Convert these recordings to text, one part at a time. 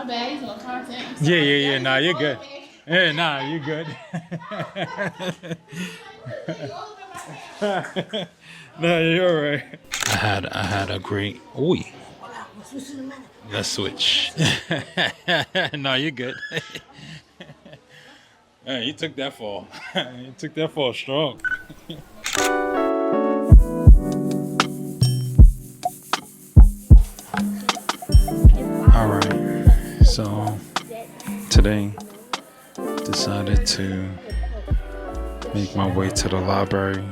bad. He's on content. Yeah. Nah, you're good. Yeah, nah, you're good. No, you're right. I had a great. Oi. Let's switch. No, you're good. Hey, you took that fall. You took that fall strong. All right. So today, decided to make my way to the library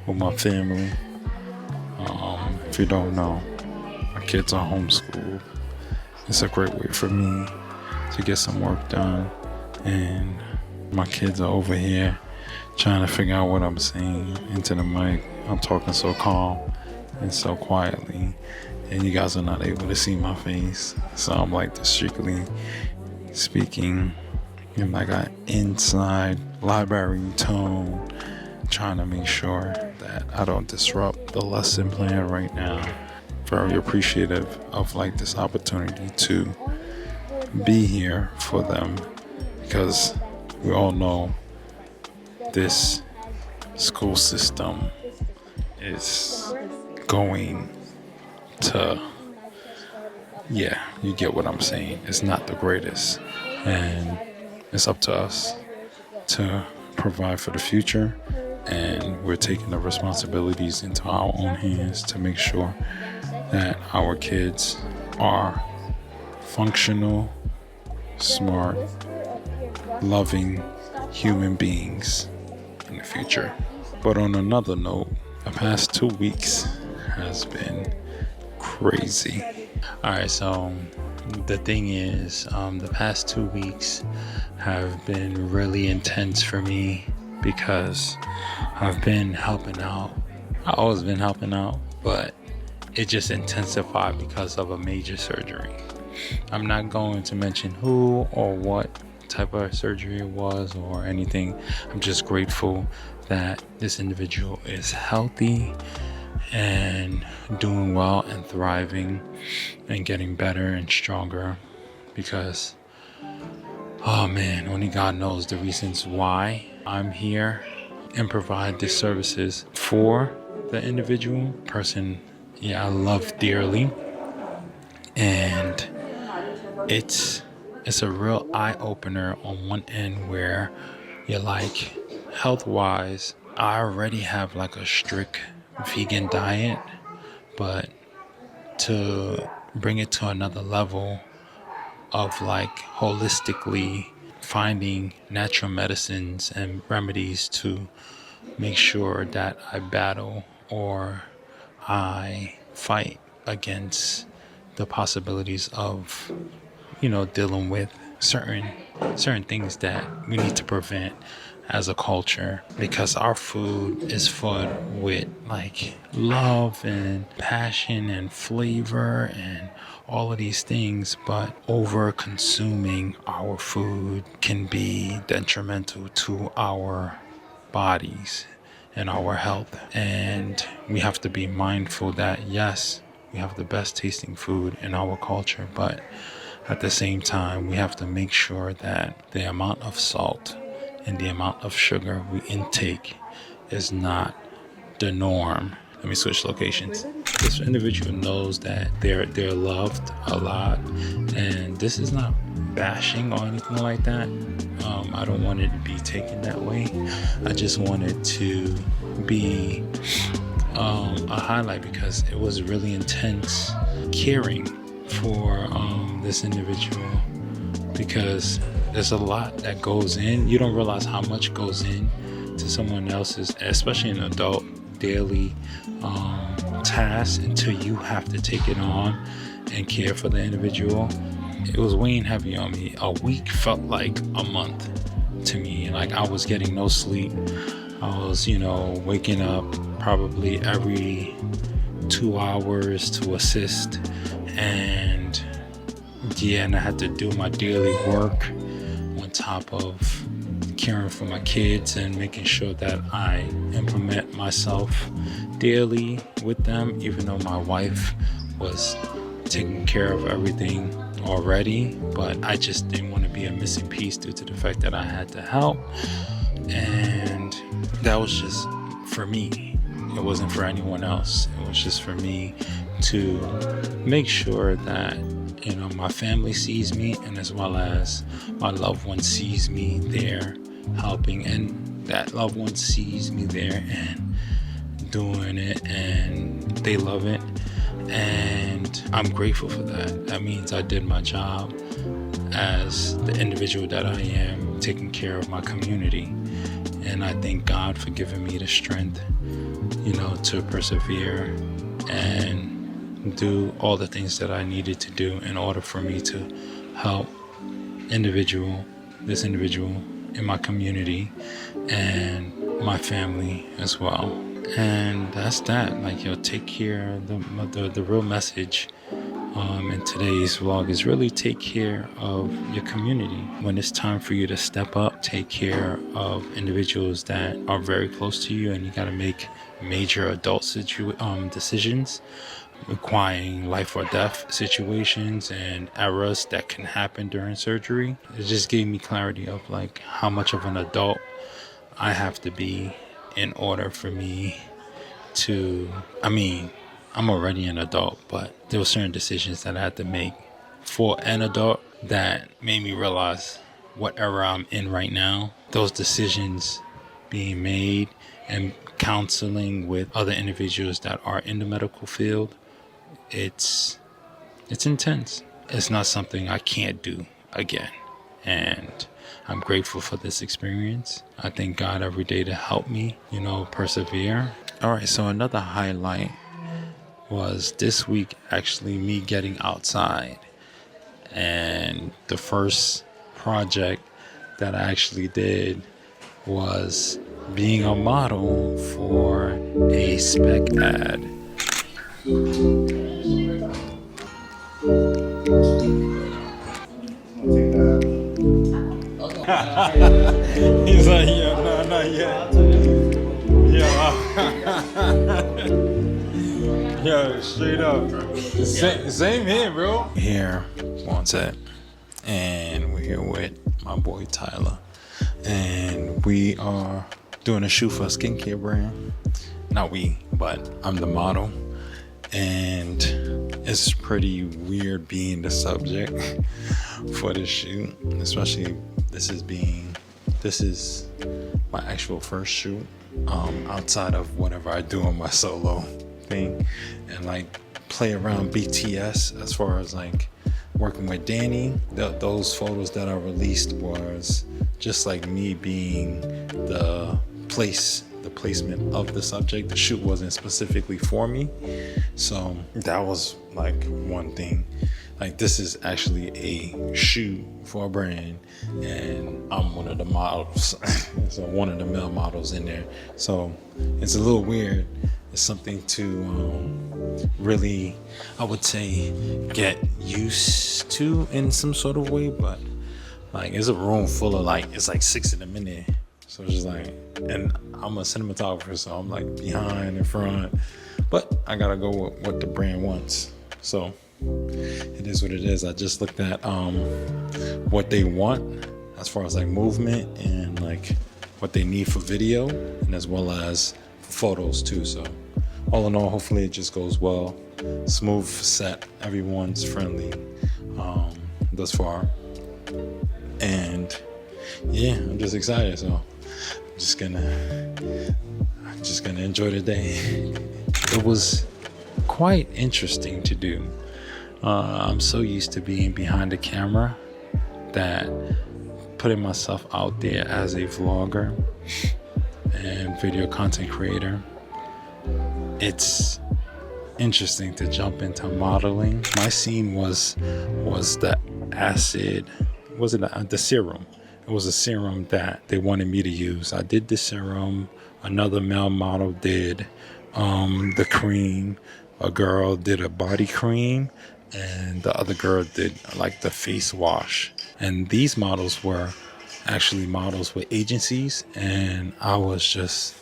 with my family. If you don't know, my kids are homeschooled. It's a great way for me to get some work done, and my kids are over here trying to figure out what I'm saying into the mic. I'm talking so calm and so quietly, and you guys are not able to see my face, so I'm like discreetly speaking in like an inside library tone, trying to make sure that I don't disrupt the lesson plan right now. Very appreciative of like this opportunity to be here for them, because we all know this school system is going to, yeah, you get what I'm saying. It's not the greatest, and it's up to us to provide for the future, and we're taking the responsibilities into our own hands to make sure that our kids are functional, smart, loving human beings in the future. But on another note, the past 2 weeks has been crazy. Alright, so the thing is, the past 2 weeks have been really intense for me because I've been helping out. I've always been helping out, but it just intensified because of a major surgery. I'm not going to mention who or what type of surgery it was or anything. I'm just grateful that this individual is healthy and doing well and thriving and getting better and stronger, because oh man, only God knows the reasons why I'm here and provide these services for the individual person. Yeah, I love dearly, and it's a real eye-opener on one end where you're like, health-wise, I already have like a strict vegan diet, but to bring it to another level of like holistically finding natural medicines and remedies to make sure that I battle or I fight against the possibilities of, dealing with certain things that we need to prevent as a culture, because our food is filled with like love and passion and flavor and all of these things, but over consuming our food can be detrimental to our bodies and our health. And we have to be mindful that yes, we have the best tasting food in our culture, but at the same time, we have to make sure that the amount of salt and the amount of sugar we intake is not the norm. Let me switch locations. This individual knows that they're loved a lot, and this is not bashing or anything like that. I don't want it to be taken that way. I just want it to be a highlight, because it was really intense caring for this individual, because there's a lot that goes in. You don't realize how much goes in to someone else's, especially an adult, daily task, until you have to take it on and care for the individual. It was weighing heavy on me. A week felt like a month to me. Like I was getting no sleep. I was, waking up probably every 2 hours to assist, and I had to do my daily work on top of caring for my kids and making sure that I implement myself daily with them, even though my wife was taking care of everything already, but I just didn't want to be a missing piece due to the fact that I had to help. And that was just for me. It wasn't for anyone else. It was just for me to make sure that, you know, my family sees me, and as well as my loved one sees me there helping, and that loved one sees me there and doing it, and they love it. And I'm grateful for that. That means I did my job as the individual that I am, taking care of my community. And I thank God for giving me the strength, you know, to persevere and do all the things that I needed to do in order for me to help this individual in my community and my family as well. And that's that. Like, take care. The real message in today's vlog is really take care of your community. When it's time for you to step up, take care of individuals that are very close to you, and you got to make major adult decisions requiring life or death situations and errors that can happen during surgery. It just gave me clarity of like how much of an adult I have to be in order for me to, I'm already an adult, but there were certain decisions that I had to make for an adult that made me realize what era I'm in right now. Those decisions being made and counseling with other individuals that are in the medical field, it's intense. It's not something I can't do again. And I'm grateful for this experience. I thank God every day to help me, you know, persevere. All right, so another highlight was this week actually me getting outside. And the first project that I actually did was being a model for a spec ad. He's like, yeah, no, not yet. Yo, straight up. Same here, bro. Here on set, and we're here with my boy Tyler, and we are doing a shoot for a skincare brand. Not we, but I'm the model, and it's pretty weird being the subject for this shoot, especially this is my actual first shoot outside of whatever I do on my solo thing, and like play around BTS as far as like working with Danny. Those photos that I released was just like me being the placement of the subject. The shoot wasn't specifically for me, so that was like one thing. Like, this is actually a shoot for a brand, and I'm one of the models. So one of the male models in there. So it's a little weird. It's something to really, I would say, get used to in some sort of way. But like, it's a room full of like, it's like 6 in a minute. So it's just like, and I'm a cinematographer, so I'm like behind and front. But I gotta go with what the brand wants. So it is what it is. I just looked at what they want as far as like movement and like what they need for video, and as well as photos too. So all in all, hopefully it just goes well. Smooth set, everyone's friendly thus far, and yeah, I'm just excited. So I'm just gonna enjoy the day. It was quite interesting to do. I'm so used to being behind the camera that putting myself out there as a vlogger and video content creator, it's interesting to jump into modeling. My scene was the acid, the serum. It was a serum that they wanted me to use. I did the serum. Another male model did the cream. A girl did a body cream, and the other girl did like the face wash. And these models were actually models with agencies, and I was just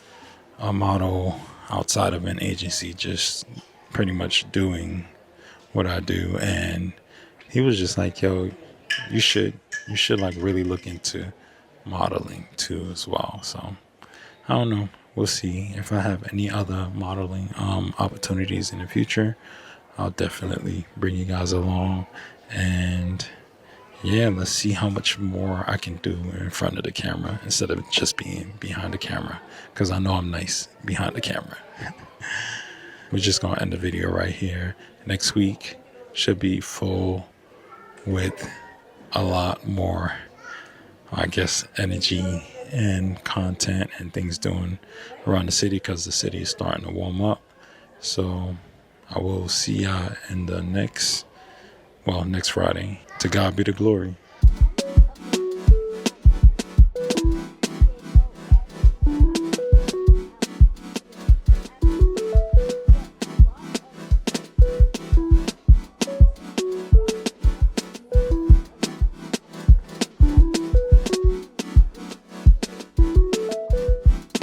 a model outside of an agency, just pretty much doing what I do. And he was just like, yo, you should like really look into modeling too as well. So I don't know. We'll see if I have any other modeling opportunities in the future. I'll definitely bring you guys along, and yeah, let's see how much more I can do in front of the camera instead of just being behind the camera, because I know I'm nice behind the camera. We're just gonna end the video right here. Next week should be full with a lot more, I guess, energy and content and things doing around the city, because the city is starting to warm up. So I will see ya in the next Friday. To God be the glory.